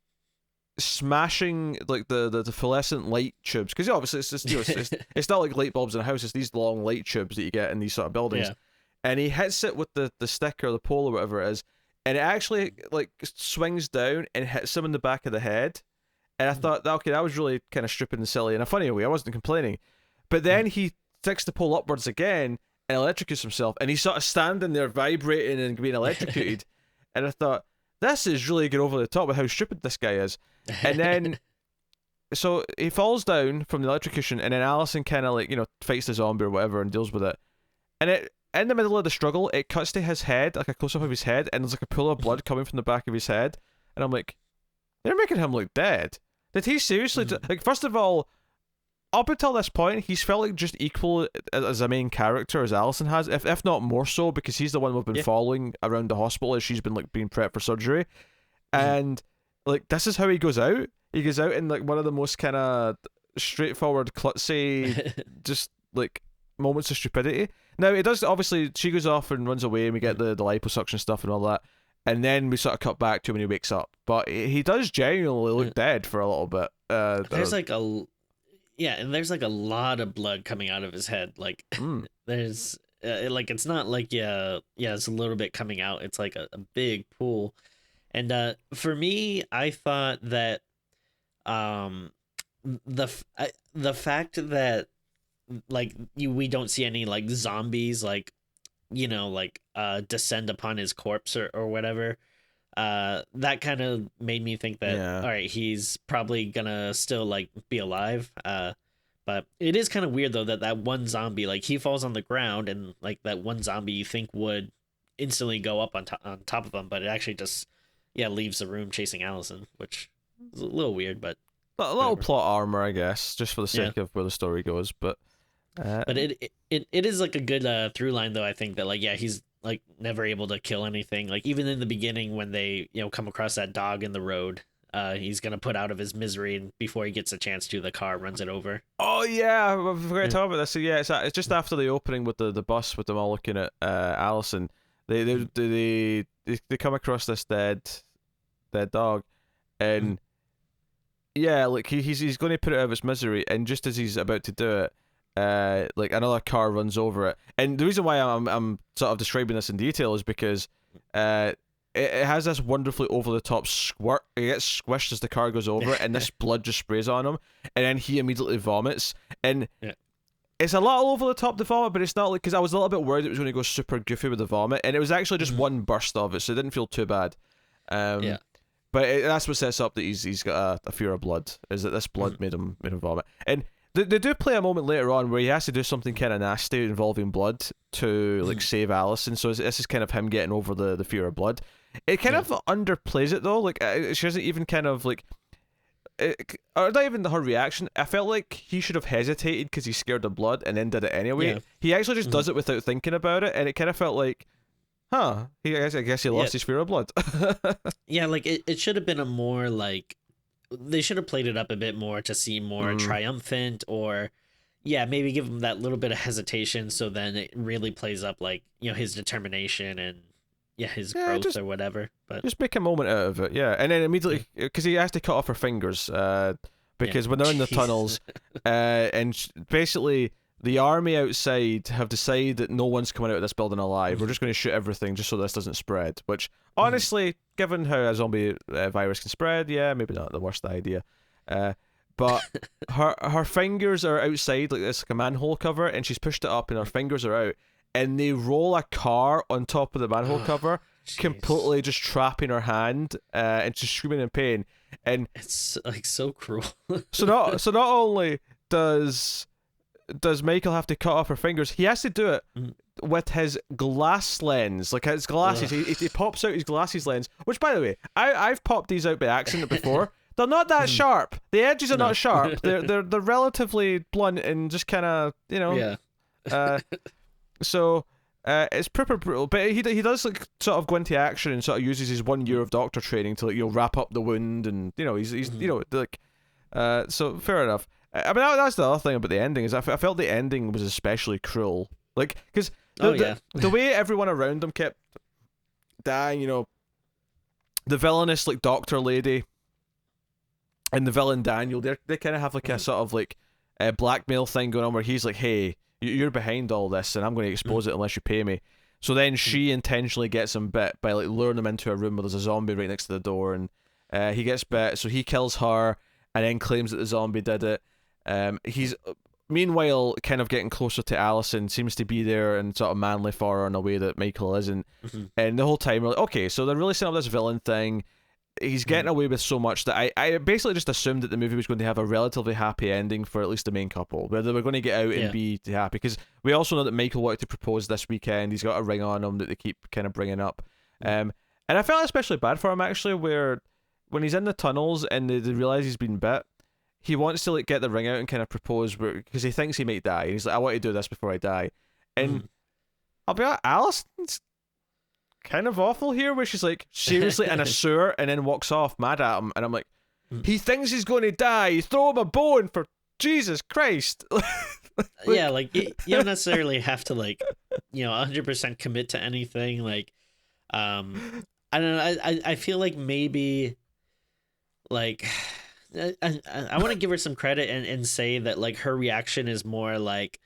smashing like the fluorescent light tubes, because obviously it's just it's not like light bulbs in a house, it's these long light tubes that you get in these sort of buildings, and he hits it with the stick or the pole or whatever it is, and it actually like swings down and hits him in the back of the head. And I thought, okay, that was really kind of stupid and silly in a funny way. I wasn't complaining. But then he sticks the pole upwards again and electrocutes himself, and he's sort of standing there vibrating and being electrocuted. And I thought, this is really getting over the top with how stupid this guy is. And then, so he falls down from the electrocution, and then Allison kind of like, fights the zombie or whatever and deals with it. And in the middle of the struggle, it cuts to his head, like a close-up of his head, and there's like a pool of blood coming from the back of his head. And I'm like, they're making him look dead. Did he seriously, like, first of all, up until this point, he's felt like just equal as a main character as Allison has, if not more so, because he's the one we've been following around the hospital as she's been like being prepped for surgery. And like, this is how he goes out. He goes out in like one of the most kind of straightforward, klutzy, just like moments of stupidity. Now it does, obviously she goes off and runs away, and we get the liposuction stuff and all that, and then we sort of cut back to when he wakes up. But he does genuinely look dead for a little bit. There's like a and there's like a lot of blood coming out of his head. Like there's like, it's not like it's a little bit coming out. It's like a big pool. And for me, I thought that the fact that like we don't see any like zombies like descend upon his corpse or whatever, that kind of made me think that all right, he's probably gonna still like be alive. But it is kind of weird though that one zombie, like, he falls on the ground, and like that one zombie you think would instantly go up on top of him, but it actually just leaves the room chasing Allison, which is a little weird, but a little plot armor, I guess, just for the sake of where the story goes. But it is like a good through line though. I think that like he's like never able to kill anything. Like even in the beginning when they come across that dog in the road, he's gonna put out of his misery, and before he gets a chance to, the car runs it over. Oh yeah, I forgot to talk about this. So yeah, it's just after the opening with the bus with them all looking at Allison. They come across this dead dog, and like he's going to put it out of its misery, and just as he's about to do it, like another car runs over it. And the reason why I'm sort of describing this in detail is because it has this wonderfully over the top squirt. It gets squished as the car goes over it, and this blood just sprays on him, and then he immediately vomits. And it's a little over the top, the vomit, but it's not like, because I was a little bit worried it was going to go super goofy with the vomit, and it was actually just one burst of it, so it didn't feel too bad. But that's what sets up that he's got a fear of blood, is that this blood made him vomit. And they do play a moment later on where he has to do something kind of nasty involving blood to like save Allison. So this is kind of him getting over the fear of blood. It kind of underplays it though. Like she doesn't even kind of like, or not even her reaction. I felt like he should have hesitated because he's scared of blood and then did it anyway. He actually just does it without thinking about it, and it kind of felt like, I guess he lost his fear of blood. Like it should have been a more like, they should have played it up a bit more to seem more triumphant, or maybe give him that little bit of hesitation, so then it really plays up like his determination and his growth or whatever. But just make a moment out of it, and then immediately, because he has to cut off her fingers, because when they're in the tunnels, and basically the army outside have decided that no one's coming out of this building alive. We're just going to shoot everything just so this doesn't spread. Which, honestly, given how a zombie virus can spread, maybe not the worst idea. But her fingers are outside, like it's like a manhole cover, and she's pushed it up, and her fingers are out, and they roll a car on top of the manhole cover, completely just trapping her hand, and she's screaming in pain. And it's like so cruel. so not only does Michael have to cut off her fingers, he has to do it with his glass lens, like his glasses. He pops out his glasses lens, which, by the way, I've popped these out by accident before. They're not that sharp. The edges are not sharp. They're relatively blunt and just kind of so it's proper brutal. But he does like sort of go into action and sort of uses his 1 year of doctor training to like wrap up the wound, and he's like so fair enough. I mean, that's the other thing about the ending, is I felt the ending was especially cruel. Like, because the way everyone around them kept dying, the villainous like doctor lady and the villain Daniel, they kind of have like a sort of like a blackmail thing going on where he's like, hey, you're behind all this, and I'm going to expose it unless you pay me. So then she intentionally gets him bit by like luring him into a room where there's a zombie right next to the door, and he gets bit, so he kills her and then claims that the zombie did it. He's meanwhile, kind of getting closer to Allison, seems to be there and sort of manly for her in a way that Michael isn't. And the whole time we're like, okay, so they're really setting up this villain thing. He's getting away with so much that I basically just assumed that the movie was going to have a relatively happy ending for at least the main couple, where they were going to get out and be happy. Because we also know that Michael wanted to propose this weekend. He's got a ring on him that they keep kind of bringing up. And I felt especially bad for him, actually, where when he's in the tunnels and they realise he's been bit, he wants to like get the ring out and kind of propose because he thinks he might die. And he's like, I want to do this before I die. And I'll be like, Alison's kind of awful here, where she's like seriously in a sewer and then walks off mad at him. And I'm like, he thinks he's going to die. You throw him a bone for Jesus Christ. Yeah, like you don't necessarily have to like, 100% commit to anything. Like, I don't know. I feel like maybe like. I want to give her some credit and say that like her reaction is more like,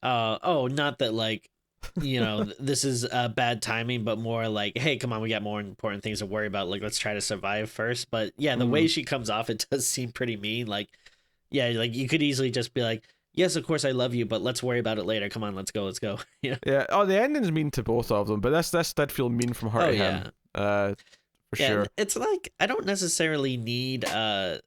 not that like, this is bad timing, but more like, hey, come on, we got more important things to worry about. Like, let's try to survive first. But yeah, the way she comes off, it does seem pretty mean. Like, yeah, like you could easily just be like, yes, of course I love you, but let's worry about it later. Come on, let's go. Yeah. Oh, the ending's mean to both of them, but this did feel mean from her to him. For sure. It's like I don't necessarily need I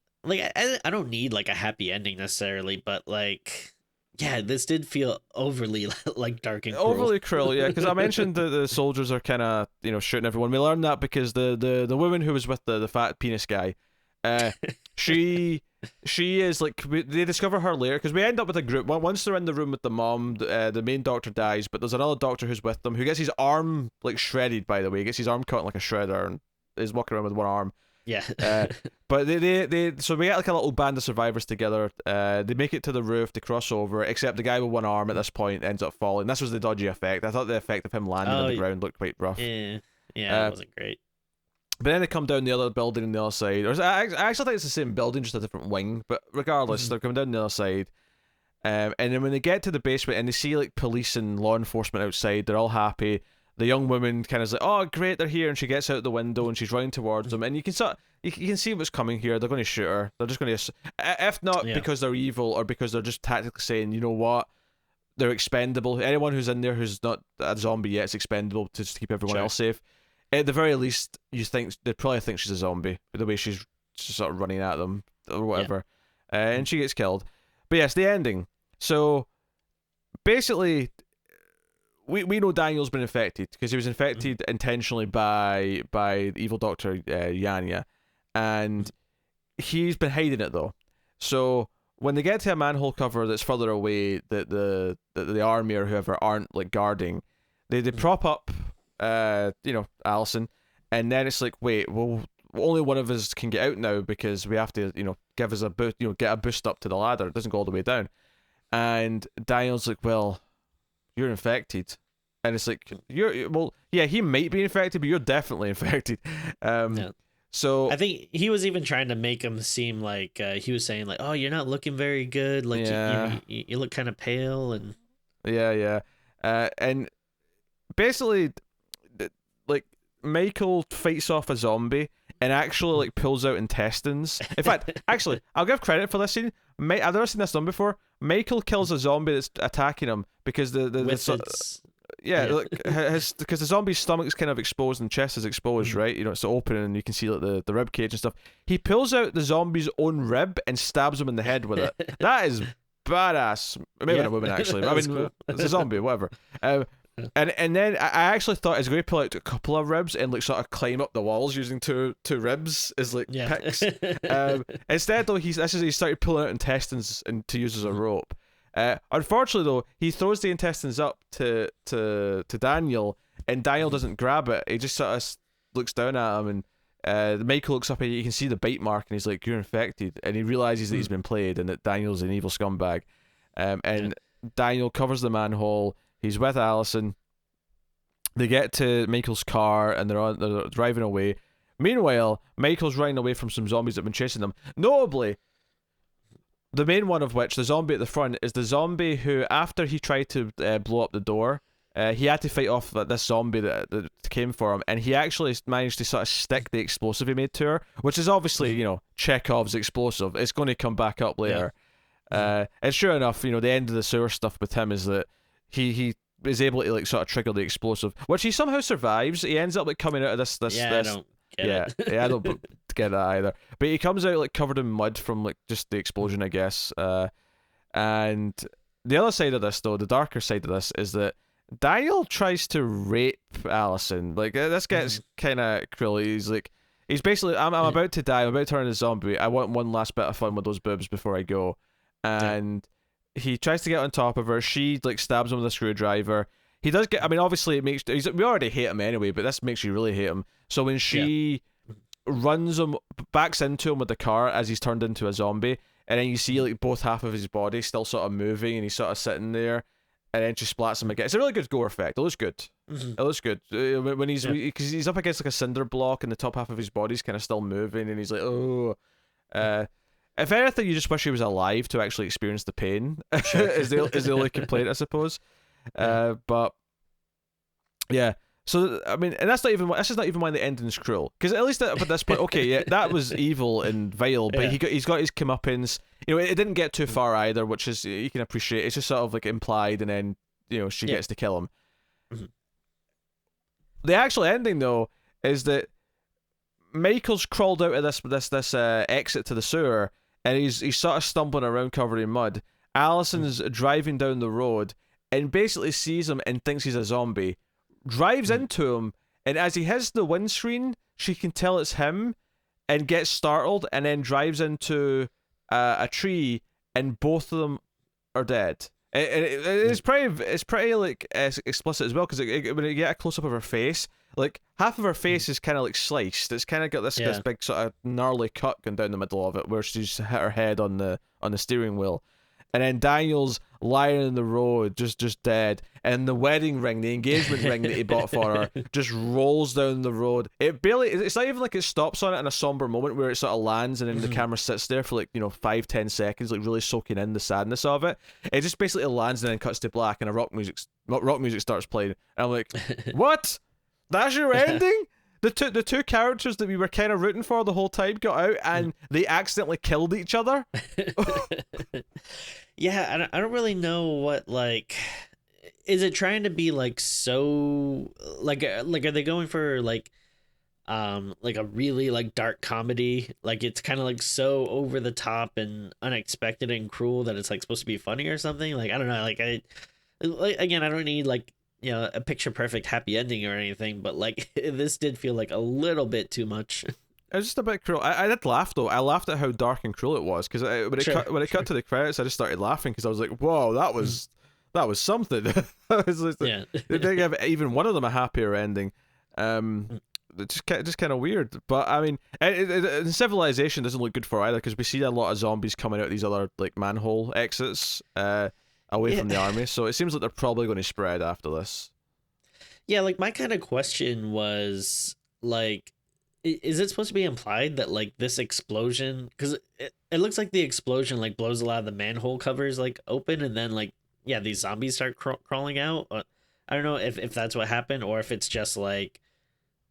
don't need like a happy ending necessarily, but like this did feel overly like dark and cruel. Overly cruel, yeah, because I mentioned that the soldiers are kind of shooting everyone. We learned that because the woman who was with the fat penis guy, she is like, they discover her later because we end up with a group. Once they're in the room with the mom, the main doctor dies, but there's another doctor who's with them who gets his arm like shredded. By the way, he gets his arm cut like a shredder and is walking around with one arm. Yeah. But they so we get like a little band of survivors together. They make it to the roof to cross over, except the guy with one arm at this point ends up falling. This was the dodgy effect. I thought the effect of him landing on the ground looked quite rough. Yeah, it wasn't great. But then they come down the other building on the other side. I actually think it's the same building, just a different wing. But regardless, they're coming down the other side. And then when they get to the basement and they see like police and law enforcement outside, they're all happy. The young woman kind of is like, oh great, they're here, and she gets out the window and she's running towards them, and you can see what's coming here. They're going to shoot her. They're just going to, if not because they're evil or because they're just tactically saying, you know what, they're expendable. Anyone who's in there who's not a zombie yet is expendable to just keep everyone else safe. At the very least, they probably think she's a zombie the way she's just sort of running at them or whatever, and she gets killed. But yes, the ending. So basically, we know Daniel's been infected because he was infected intentionally by the evil doctor Yanya, and he's been hiding it though. So when they get to a manhole cover that's further away, that the army or whoever aren't like guarding, they prop up Allison, and then it's like, wait, well, only one of us can get out now because we have to give us a boost, get a boost up to the ladder. It doesn't go all the way down. And Daniel's like, well, you're infected. And it's like, he might be infected, but you're definitely infected. So I think he was even trying to make him seem like he was saying like, oh, you're not looking very good. Like you look kind of pale. And and basically, like, Michael fights off a zombie and actually like pulls out intestines. In fact, actually, I'll give credit for this scene. I've never seen this done before. Michael kills a zombie that's attacking him because because the zombie's stomach's kind of exposed and chest is exposed, right? It's open and you can see like the rib cage and stuff. He pulls out the zombie's own rib and stabs him in the head with it. That is badass. Maybe not a woman actually. I mean, cool. It's a zombie, whatever. And then I actually thought he's going to pull out a couple of ribs and like sort of climb up the walls using two ribs as like picks. Instead though, he started pulling out intestines and to use as a rope. Unfortunately though, he throws the intestines up to Daniel, and Daniel doesn't grab it. He just sort of looks down at him, and Michael looks up and you can see the bite mark, and he's like, "You're infected," and he realizes that he's been played and that Daniel's an evil scumbag. Daniel covers the manhole. He's with Allison. They get to Michael's car and they're driving away. Meanwhile, Michael's running away from some zombies that have been chasing them. Notably, the main one of which, the zombie at the front, is the zombie who, after he tried to blow up the door, he had to fight off this zombie that came for him, and he actually managed to sort of stick the explosive he made to her, which is obviously, Chekhov's explosive. It's going to come back up later. And sure enough, the end of the sewer stuff with him is that he is able to like sort of trigger the explosive, which he somehow survives. He ends up like coming out of this. I don't get it. I don't get that either. But he comes out like covered in mud from like just the explosion, I guess. And the other side of this, though, the darker side of this, is that Daniel tries to rape Allison. Like this gets kind of cruel. He's basically, I'm about to die. I'm about to turn into a zombie. I want one last bit of fun with those boobs before I go. And he tries to get on top of her. She like stabs him with a screwdriver. He does get. I mean, obviously, it makes. We already hate him anyway, but this makes you really hate him. So when she runs him, backs into him with the car as he's turned into a zombie, and then you see like both half of his body still sort of moving, and he's sort of sitting there, and then she splats him again. It's a really good gore effect. It looks good. It looks good when he's because he's up against like a cinder block, and the top half of his body's kind of still moving, and he's like, oh. If anything, you just wish he was alive to actually experience the pain. is the only complaint, I suppose. But yeah. So I mean, and this is not even why the ending's cruel, because at least at this point, okay, yeah, that was evil and vile, but he's got his comeuppance. It didn't get too far either, which is you can appreciate. It's just sort of like implied, and then she gets to kill him. The actual ending, though, is that Michael's crawled out of this exit to the sewer, and he's sort of stumbling around covered in mud. Allison's driving down the road and basically sees him and thinks he's a zombie. Drives into him, and as he hits the windscreen, she can tell it's him, and gets startled, and then drives into a tree, and both of them are dead. And it's pretty like explicit as well, because when you get a close up of her face, like half of her face is kind of like sliced. It's kind of got this big sort of gnarly cut going down the middle of it, where she's hit her head on the steering wheel. And then Daniel's lying in the road, just dead. And the wedding ring, the engagement ring that he bought for her, just rolls down the road. It's not even like it stops on it in a somber moment where it sort of lands and then the camera sits there for like, 5-10 seconds, like really soaking in the sadness of it. It just basically lands and then cuts to black and a rock music starts playing. And I'm like, what? That's your ending? The two characters that we were kind of rooting for the whole time got out and they accidentally killed each other? Yeah, I don't really know what, like, is it trying to be like so like are they going for like a really like dark comedy, like it's kind of like so over the top and unexpected and cruel that it's like supposed to be funny or something? Like I don't know, again, I don't need like a picture perfect happy ending or anything, but like this did feel like a little bit too much. It was just a bit cruel. I did laugh though. I laughed at how dark and cruel it was, because when it cut to the credits, I just started laughing because I was like, "Whoa, that was something." They didn't give even one of them a happier ending. Just kind of weird. But I mean, Civilization doesn't look good for either, because we see a lot of zombies coming out of these other like manhole exits away from the army. So it seems like they're probably going to spread after this. Yeah, like my kind of question was like, is it supposed to be implied that like this explosion, because it looks like the explosion like blows a lot of the manhole covers like open, and then like these zombies start crawling out? I don't know if that's what happened, or if it's just like,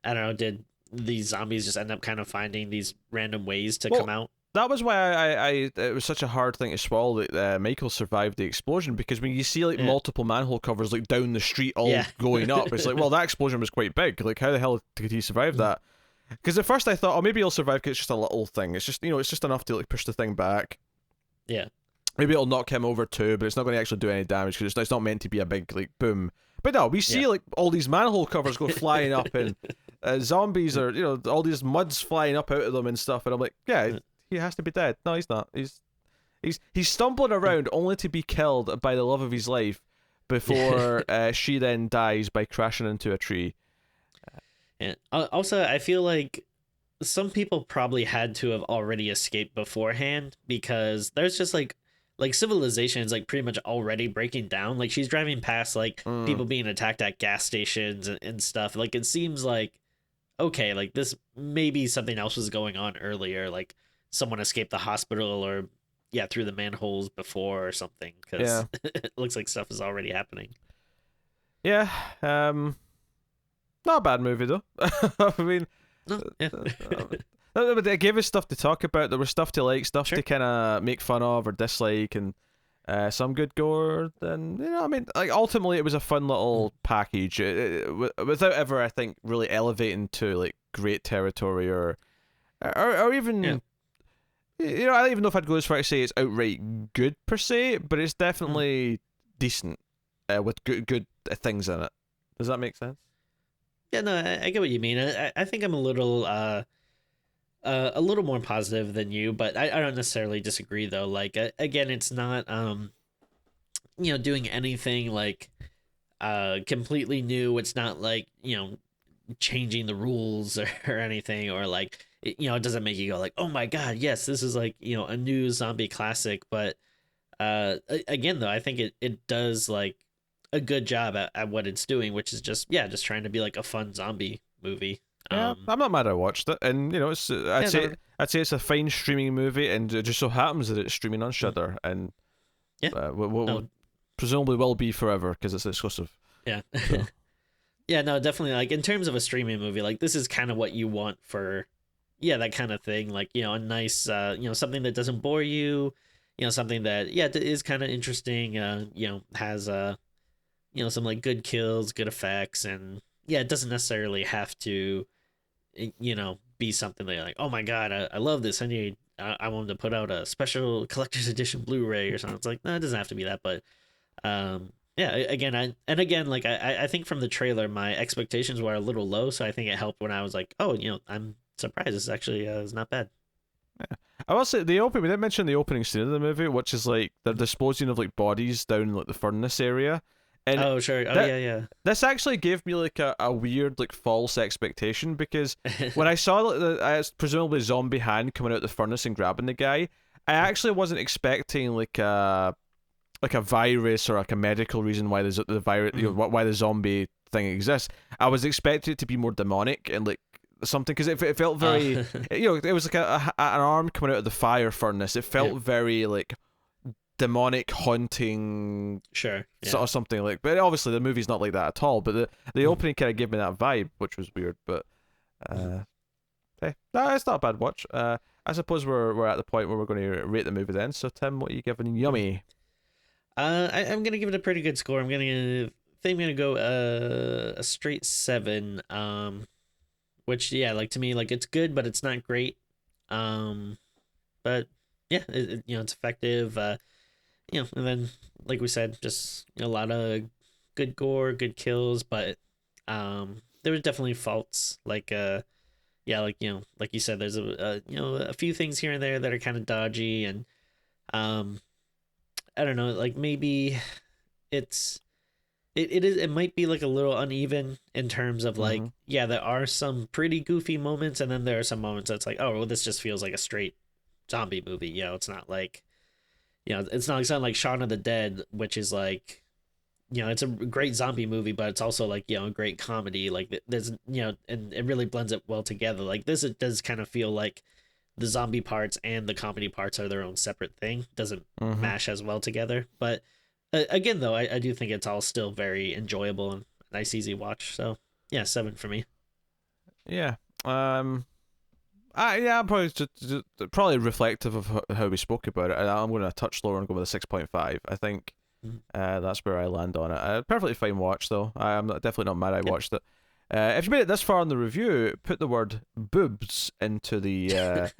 I don't know, did these zombies just end up kind of finding these random ways to come out? That was why it was such a hard thing to swallow that Michael survived the explosion, because when you see like multiple manhole covers like down the street all going up, it's like, well, that explosion was quite big. Like, how the hell did he survive that? Because at first I thought, oh, maybe he'll survive because it's just a little thing. It's just, it's just enough to like push the thing back. Yeah. Maybe it'll knock him over too, but it's not going to actually do any damage because it's not meant to be a big like boom. But no, we see like all these manhole covers go flying up, and zombies are, all these muds flying up out of them and stuff. And I'm like, yeah, he has to be dead. No, he's not. He's stumbling around only to be killed by the love of his life before she then dies by crashing into a tree. And also, I feel like some people probably had to have already escaped beforehand, because there's just like Civilization is like pretty much already breaking down. Like she's driving past like people being attacked at gas stations and stuff. Like it seems like, okay, like this, maybe something else was going on earlier. Like someone escaped the hospital or through the manholes before or something, because it looks like stuff is already happening. Yeah. Not a bad movie though. I mean, no, But it gave us stuff to talk about. There was stuff to like, stuff Sure. to kind of make fun of or dislike, and some good gore. And I mean, like ultimately, it was a fun little package, without ever, I think, really elevating to like great territory or even. Yeah. I don't even know if I'd go as far as say it's outright good per se, but it's definitely decent with good things in it. Does that make sense? Yeah, no, I get what you mean. I think I'm a little more positive than you, but I don't necessarily disagree though. Like again, it's not doing anything like completely new. It's not like changing the rules or anything, or like it doesn't make you go like, oh my god, yes, this is like a new zombie classic. But again though, I think it does like a good job at what it's doing, which is just trying to be like a fun zombie movie. Yeah, I'm not mad I watched it, and it's I'd say it's a fine streaming movie, and it just so happens that it's streaming on SHudder, and No. presumably will be forever because it's exclusive. Yeah. So. Yeah, no, definitely. Like in terms of a streaming movie, like this is kind of what you want for, that kind of thing. Like a nice, something that doesn't bore you, something that is kind of interesting. Has some like good kills, good effects, and it doesn't necessarily have to, be something that you're like, oh my god, I love this. I want to put out a special collector's edition Blu-ray or something. It's like, no, it doesn't have to be that, but again, like I think from the trailer my expectations were a little low, so I think it helped when I was like, oh, I'm surprised this actually is not bad. Yeah. I will say we didn't mention the opening scene of the movie, which is like they're disposing of like bodies down in, like the furnace area. And oh sure. Yeah. This actually gave me like a weird like false expectation, because when I saw like the presumably zombie hand coming out the furnace and grabbing the guy, I actually wasn't expecting like a virus or like a medical reason why the virus, why the zombie thing exists. I was expecting it to be more demonic and like something, because it felt very, it was like an arm coming out of the fire furnace. It felt very like demonic, haunting, sure, sort of something like. But obviously the movie's not like that at all. But the opening kind of gave me that vibe, which was weird. But hey, no, it's not a bad watch. I suppose we're at the point where we're going to rate the movie then. So Tim, what are you giving Yummy? I'm gonna give it a pretty good score. I'm gonna go a straight 7. Which like to me, like it's good, but it's not great. But it's effective. And then like we said, just a lot of good gore, good kills, but there was definitely faults. Like like like you said, there's a few things here and there that are kind of dodgy, and I don't know, like maybe it might be like a little uneven in terms of like there are some pretty goofy moments, and then there are some moments that's like, oh well, this just feels like a straight zombie movie. It's not like it's not like something like Shaun of the Dead, which is like it's a great zombie movie, but it's also like a great comedy. Like there's and it really blends it well together. Like this, it does kind of feel like the zombie parts and the comedy parts are their own separate thing. Doesn't mash as well together. But again, though, I do think it's all still very enjoyable and nice, easy watch. So 7 for me. Yeah. I'm probably probably reflective of how we spoke about it. I'm going to touch lower and go with a 6.5. I think that's where I land on it. Perfectly fine watch though. I'm definitely not mad I watched it. If you made it this far in the review, put the word boobs into the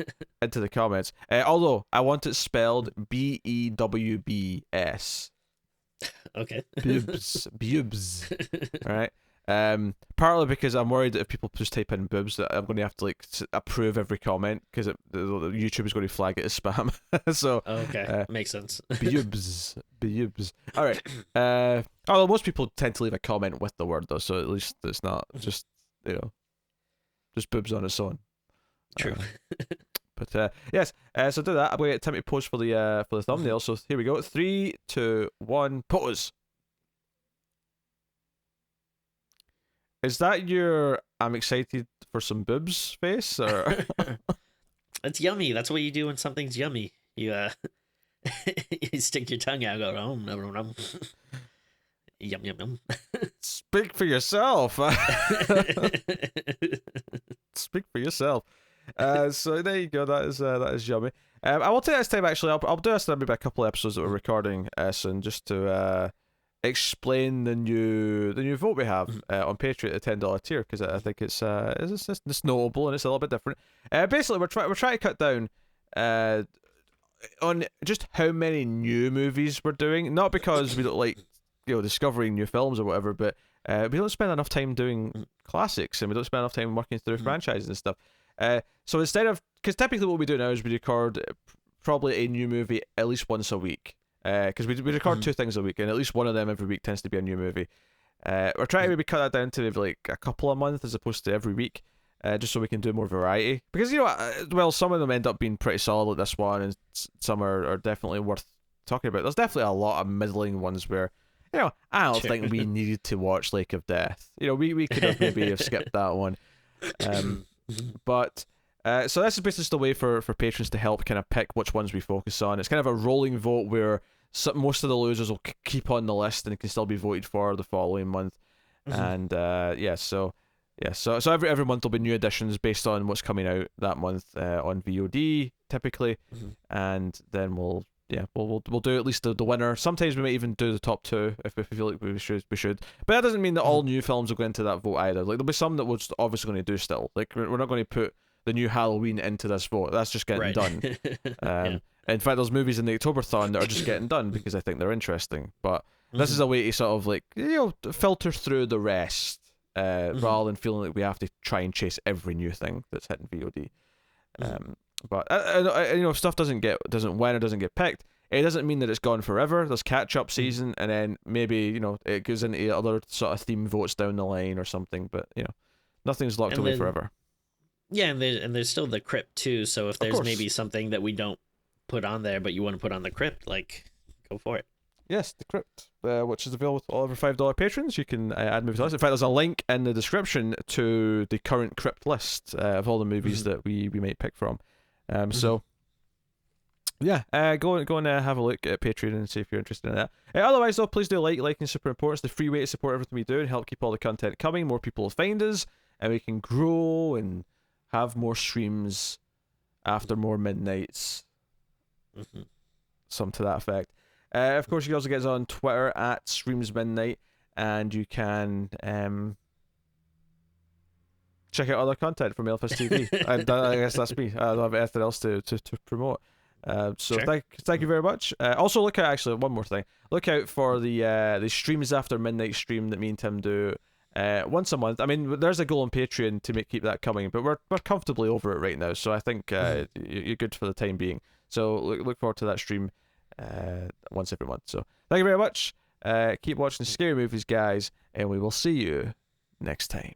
into the comments. Although I want it spelled BEWBS. Okay. Boobs. All right. Partly because I'm worried that if people just type in boobs, that I'm going to have to like approve every comment, because YouTube is going to flag it as spam. So okay, makes sense. boobs. All right. Although most people tend to leave a comment with the word though, so at least it's not just just boobs on its own. True. But yes. So do that. I'm going to get Tim to pose for the thumbnail. So here we go. 3, 2, 1, pose. Is that your "I'm excited for some boobs" face, or? It's yummy. That's what you do when something's yummy. You you stick your tongue out, and go nom nom nom. Yum yum yum. Speak for yourself. Speak for yourself. So there you go. That is yummy. I will take this time actually. I'll do this maybe a couple of episodes that we're recording soon, just to explain the new vote we have on Patreon at the $10 tier, because I think it's notable and it's a little bit different. Basically, we're trying to cut down on just how many new movies we're doing. Not because we don't like discovering new films or whatever, but we don't spend enough time doing classics, and we don't spend enough time working through franchises and stuff. So instead of, because typically what we do now is we record probably a new movie at least once a week. Because we record two things a week, and at least one of them every week tends to be a new movie. We're trying to maybe cut that down to maybe like a couple a month as opposed to every week, just so we can do more variety. Because well, some of them end up being pretty solid like this one, and some are definitely worth talking about. There's definitely a lot of middling ones where, I don't think we needed to watch Lake of Death. We could have maybe have skipped that one. But so this is basically just a way for patrons to help kind of pick which ones we focus on. It's kind of a rolling vote where most of the losers will keep on the list and can still be voted for the following month. And so every month there'll be new additions based on what's coming out that month on VOD typically, and then we'll do at least the winner. Sometimes we might even do the top two if we feel like we should. But that doesn't mean that all new films will go into that vote either. Like there'll be some that we're just obviously going to do still. Like we're not going to put the new Halloween into this vote. That's just getting done. In fact, there's movies in the Octoberthon that are just getting done because I think they're interesting. But this is a way to sort of like filter through the rest, rather than feeling like we have to try and chase every new thing that's hitting VOD. But if stuff doesn't win or doesn't get picked, it doesn't mean that it's gone forever. There's catch up season, and then maybe it goes into other sort of theme votes down the line or something. But nothing's locked away forever. Yeah, and there's still the crypt too. So if there's maybe something that we don't put on there, but you want to put on the crypt, like, go for it. Yes, the crypt, which is available to all of our $5 patrons. You can add movies to us. In fact, there's a link in the description to the current crypt list of all the movies that we might pick from. So yeah, go and have a look at Patreon and see if you're interested in that. Otherwise, though, please do liking super important. It's the free way to support everything we do and help keep all the content coming. More people will find us, and we can grow and have more streams after more midnights. Some to that effect. Of course, you can also get us on Twitter at Streams Midnight, and you can check out other content from Melfest TV. I guess that's me. I don't have anything else to promote. So thank you very much. Also, look out, actually, one more thing. Look out for the Streams After Midnight stream that me and Tim do once a month. I mean, there's a goal on Patreon to keep that coming, but we're comfortably over it right now, so I think you're good for the time being. So look forward to that stream once every month. So thank you very much. Keep watching scary movies, guys, and we will see you next time.